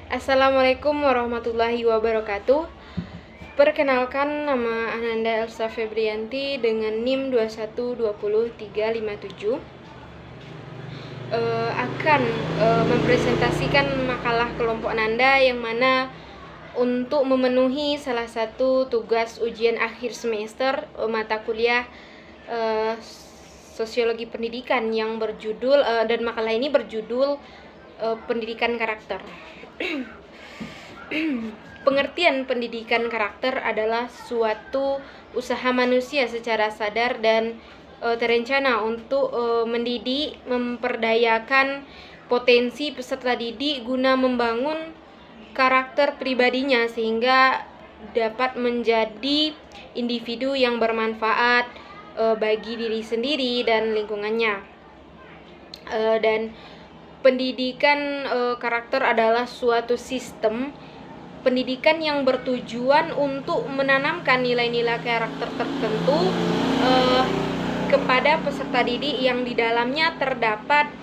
Assalamualaikum warahmatullahi wabarakatuh. Perkenalkan, nama Ananda Elsa Febrianti dengan NIM 2120357. Akan mempresentasikan makalah kelompok Ananda yang mana untuk memenuhi salah satu tugas ujian akhir semester mata kuliah Sosiologi Pendidikan yang berjudul dan makalah ini berjudul Pendidikan Karakter. Pengertian pendidikan karakter adalah suatu usaha manusia secara sadar dan terencana untuk mendidik, memperdayakan potensi peserta didik guna membangun karakter pribadinya sehingga dapat menjadi individu yang bermanfaat bagi diri sendiri dan lingkungannya. Dan pendidikan karakter adalah suatu sistem pendidikan yang bertujuan untuk menanamkan nilai-nilai karakter tertentu kepada peserta didik yang di dalamnya terdapat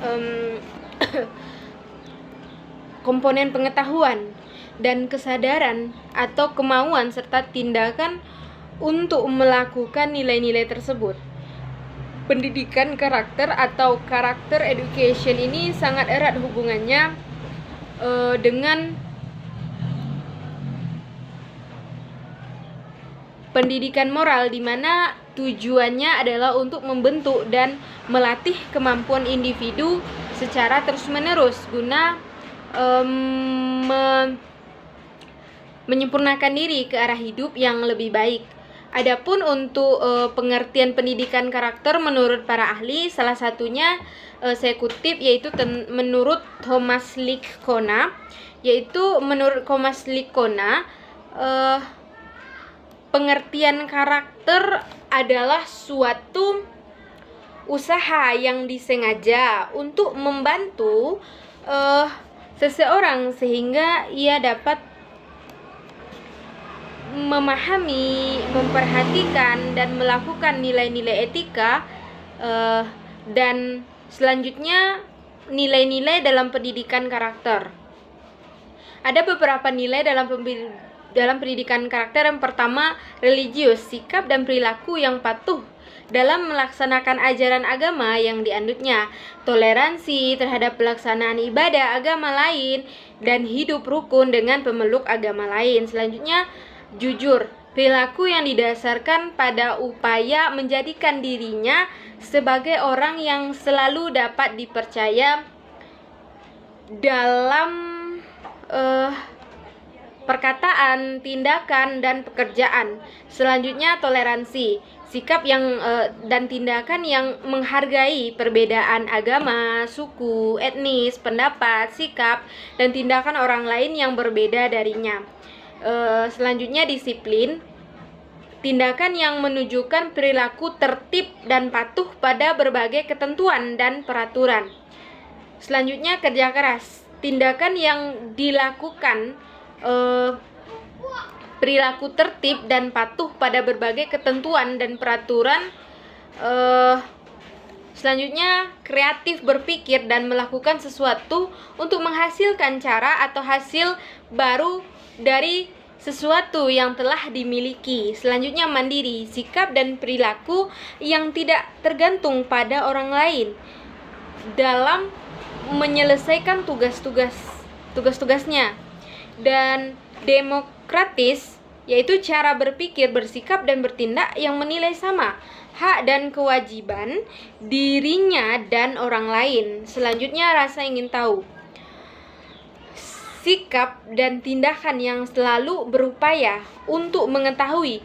komponen pengetahuan dan kesadaran atau kemauan serta tindakan untuk melakukan nilai-nilai tersebut. Pendidikan karakter atau karakter education ini sangat erat hubungannya dengan pendidikan moral, di mana tujuannya adalah untuk membentuk dan melatih kemampuan individu secara terus-menerus guna menyempurnakan diri ke arah hidup yang lebih baik. Adapun untuk pengertian pendidikan karakter menurut para ahli, salah satunya saya kutip yaitu menurut Thomas Lickona, yaitu menurut Thomas Lickona pengertian karakter adalah suatu usaha yang disengaja untuk membantu seseorang sehingga ia dapat memahami, memperhatikan, dan melakukan nilai-nilai etika dan selanjutnya nilai-nilai dalam pendidikan karakter. Ada beberapa nilai dalam pendidikan karakter. Yang pertama, religius, sikap dan perilaku yang patuh dalam melaksanakan ajaran agama yang dianutnya, toleransi terhadap pelaksanaan ibadah agama lain, dan hidup rukun dengan pemeluk agama lain. Selanjutnya, jujur, perilaku yang didasarkan pada upaya menjadikan dirinya sebagai orang yang selalu dapat dipercaya dalam perkataan, tindakan, dan pekerjaan. Selanjutnya, toleransi, sikap yang dan tindakan yang menghargai perbedaan agama, suku, etnis, pendapat, sikap, dan tindakan orang lain yang berbeda darinya. Selanjutnya, disiplin, tindakan yang menunjukkan perilaku tertib dan patuh pada berbagai ketentuan dan peraturan. Selanjutnya, kerja keras, tindakan yang dilakukan perilaku tertib dan patuh pada berbagai ketentuan dan peraturan. Selanjutnya, kreatif, berpikir dan melakukan sesuatu untuk menghasilkan cara atau hasil baru dari sesuatu yang telah dimiliki. Selanjutnya, mandiri, sikap dan perilaku yang tidak tergantung pada orang lain dalam menyelesaikan tugas-tugasnya. Dan demokratis, yaitu cara berpikir, bersikap dan bertindak yang menilai sama hak dan kewajiban dirinya dan orang lain. Selanjutnya, rasa ingin tahu, sikap dan tindakan yang selalu berupaya untuk mengetahui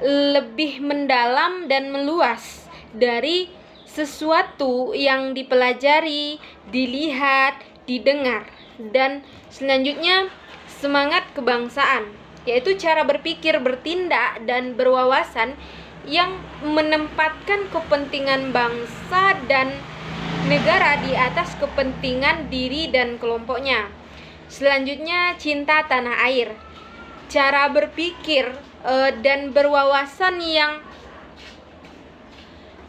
lebih mendalam dan meluas dari sesuatu yang dipelajari, dilihat, didengar. Dan selanjutnya, semangat kebangsaan, yaitu cara berpikir, bertindak, dan berwawasan yang menempatkan kepentingan bangsa dan negara di atas kepentingan diri dan kelompoknya. Selanjutnya, cinta tanah air, cara berpikir dan berwawasan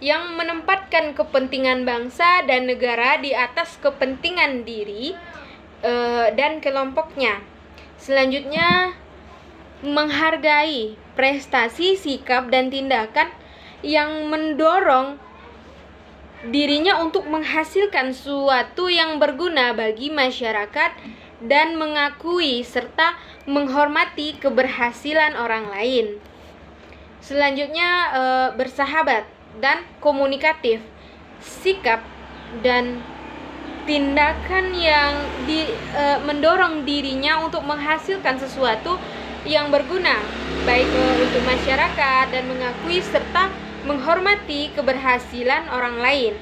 yang menempatkan kepentingan bangsa dan negara di atas kepentingan diri dan kelompoknya. Selanjutnya, menghargai prestasi, sikap, dan tindakan yang mendorong dirinya untuk menghasilkan sesuatu yang berguna bagi masyarakat dan mengakui serta menghormati keberhasilan orang lain. Selanjutnya, bersahabat dan komunikatif. Sikap dan tindakan yang mendorong dirinya untuk menghasilkan sesuatu yang berguna baik untuk masyarakat dan mengakui serta menghormati keberhasilan orang lain.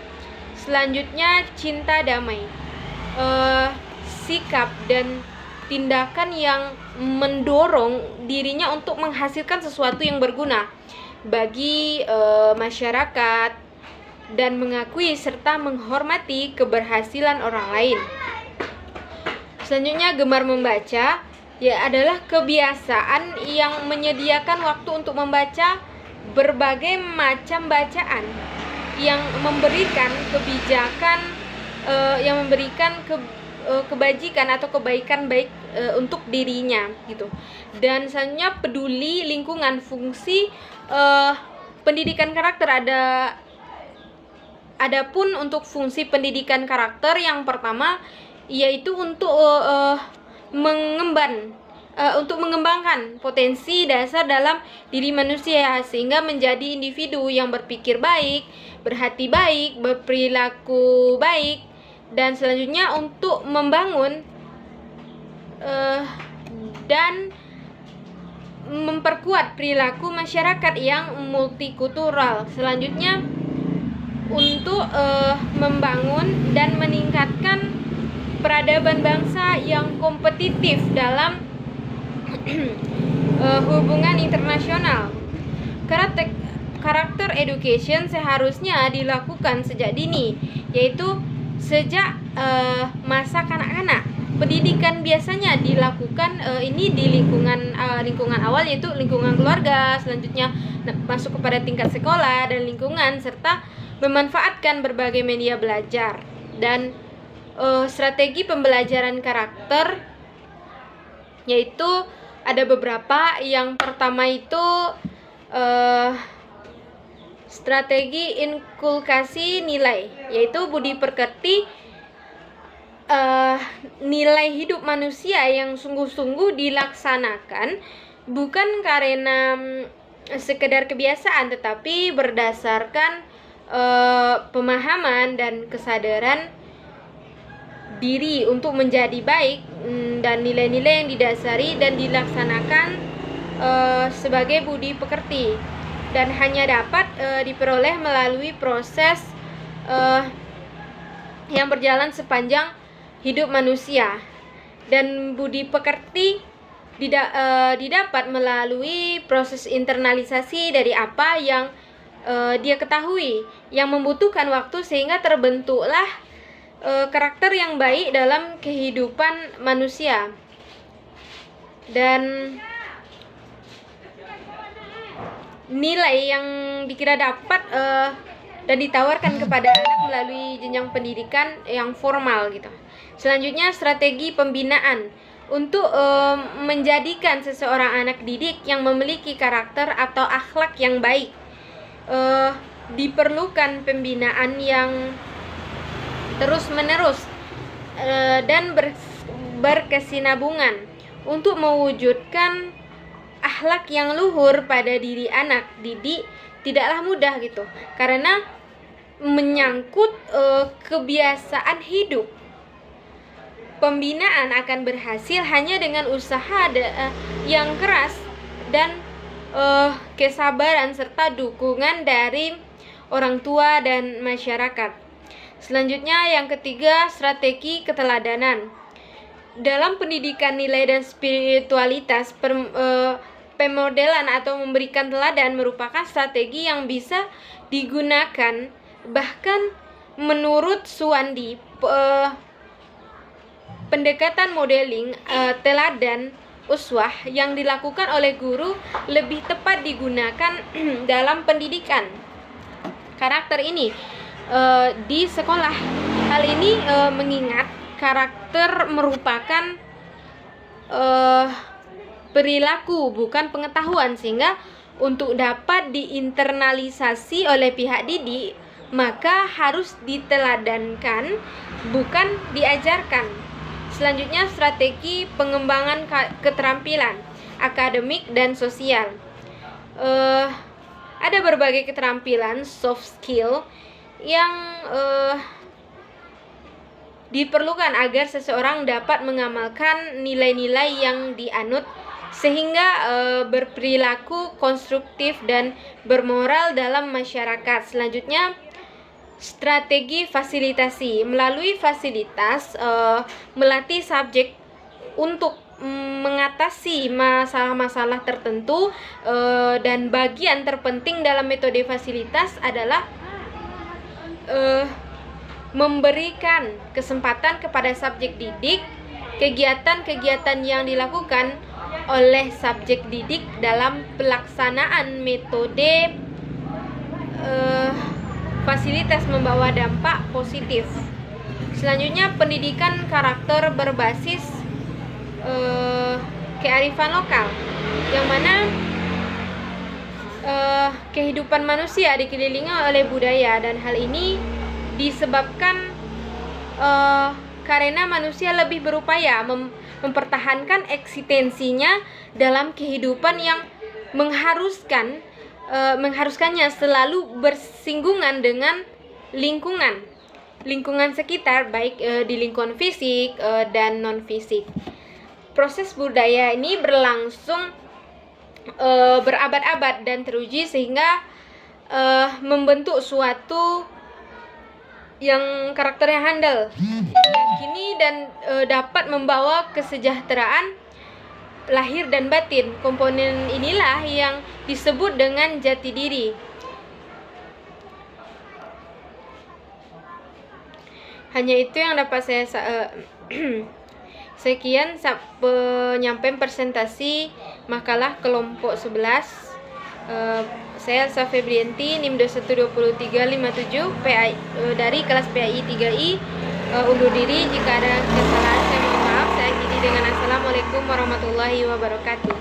Selanjutnya, cinta damai. Sikap dan tindakan yang mendorong dirinya untuk menghasilkan sesuatu yang berguna bagi masyarakat dan mengakui serta menghormati keberhasilan orang lain. Selanjutnya, gemar membaca adalah kebiasaan yang menyediakan waktu untuk membaca berbagai macam bacaan yang memberikan kebajikan atau kebaikan baik untuk dirinya gitu. Dan selanjutnya, peduli lingkungan. Fungsi pendidikan karakter adapun untuk fungsi pendidikan karakter yang pertama yaitu untuk mengembangkan potensi dasar dalam diri manusia sehingga menjadi individu yang berpikir baik, berhati baik, berperilaku baik, dan selanjutnya untuk membangun dan memperkuat perilaku masyarakat yang multikultural. Selanjutnya, untuk membangun dan meningkatkan peradaban bangsa yang kompetitif dalam hubungan internasional. Karakter education seharusnya dilakukan sejak dini, yaitu sejak masa kanak-kanak. Pendidikan biasanya dilakukan ini di lingkungan awal, yaitu lingkungan keluarga, selanjutnya masuk kepada tingkat sekolah dan lingkungan, serta memanfaatkan berbagai media belajar. Dan strategi pembelajaran karakter yaitu ada beberapa. Yang pertama itu strategi inkulkasi nilai, yaitu budi pekerti, nilai hidup manusia yang sungguh-sungguh dilaksanakan bukan karena sekedar kebiasaan, tetapi berdasarkan pemahaman dan kesadaran diri untuk menjadi baik, dan nilai-nilai yang didasari dan dilaksanakan sebagai budi pekerti, dan hanya dapat diperoleh melalui proses yang berjalan sepanjang hidup manusia. Dan budi pekerti didapat melalui proses internalisasi dari apa yang dia ketahui, yang membutuhkan waktu sehingga terbentuklah karakter yang baik dalam kehidupan manusia. Dan nilai yang dikira dapat dan ditawarkan kepada anak melalui jenjang pendidikan yang formal gitu. Selanjutnya, strategi pembinaan untuk menjadikan seseorang anak didik yang memiliki karakter atau akhlak yang baik. Diperlukan pembinaan yang terus-menerus dan berkesinambungan untuk mewujudkan akhlak yang luhur pada diri anak didik. Tidaklah mudah gitu, karena menyangkut kebiasaan hidup. Pembinaan akan berhasil hanya dengan usaha yang keras dan kesabaran serta dukungan dari orang tua dan masyarakat. Selanjutnya, yang ketiga, strategi keteladanan. Dalam pendidikan nilai dan spiritualitas, pemodelan atau memberikan teladan merupakan strategi yang bisa digunakan. Bahkan menurut Suwandi, pendekatan modeling teladan uswah yang dilakukan oleh guru lebih tepat digunakan dalam pendidikan karakter ini di sekolah. Hal ini mengingat karakter merupakan perilaku, bukan pengetahuan, sehingga untuk dapat diinternalisasi oleh pihak didik maka harus diteladankan, bukan diajarkan. Selanjutnya, strategi pengembangan keterampilan akademik dan sosial. Ada berbagai keterampilan soft skill yang diperlukan agar seseorang dapat mengamalkan nilai-nilai yang dianut sehingga berperilaku konstruktif dan bermoral dalam masyarakat. Selanjutnya, strategi fasilitasi. Melalui fasilitas, melatih subjek untuk mengatasi masalah-masalah tertentu, dan bagian terpenting dalam metode fasilitas adalah memberikan kesempatan kepada subjek didik kegiatan-kegiatan yang dilakukan oleh subjek didik dalam pelaksanaan metode fasilitas membawa dampak positif. Selanjutnya, pendidikan karakter berbasis kearifan lokal, yang mana kehidupan manusia dikelilingi oleh budaya, dan hal ini disebabkan karena manusia lebih berupaya mempertahankan eksistensinya dalam kehidupan yang mengharuskannya selalu bersinggungan dengan lingkungan sekitar, baik di lingkungan fisik dan non fisik. Proses budaya ini berlangsung berabad-abad dan teruji sehingga membentuk suatu yang karakternya handal, diyakini dan dapat membawa kesejahteraan lahir dan batin. Komponen inilah yang disebut dengan jati diri. Hanya itu yang dapat saya sekian penyampaian presentasi makalah kelompok 11. Saya Elsa Febrianti, NIM 212357 PAI, dari kelas PAI 3I, undur diri. Jika ada kesalahan saya mohon maaf. Saya akhiri dengan assalamualaikum warahmatullahi wabarakatuh.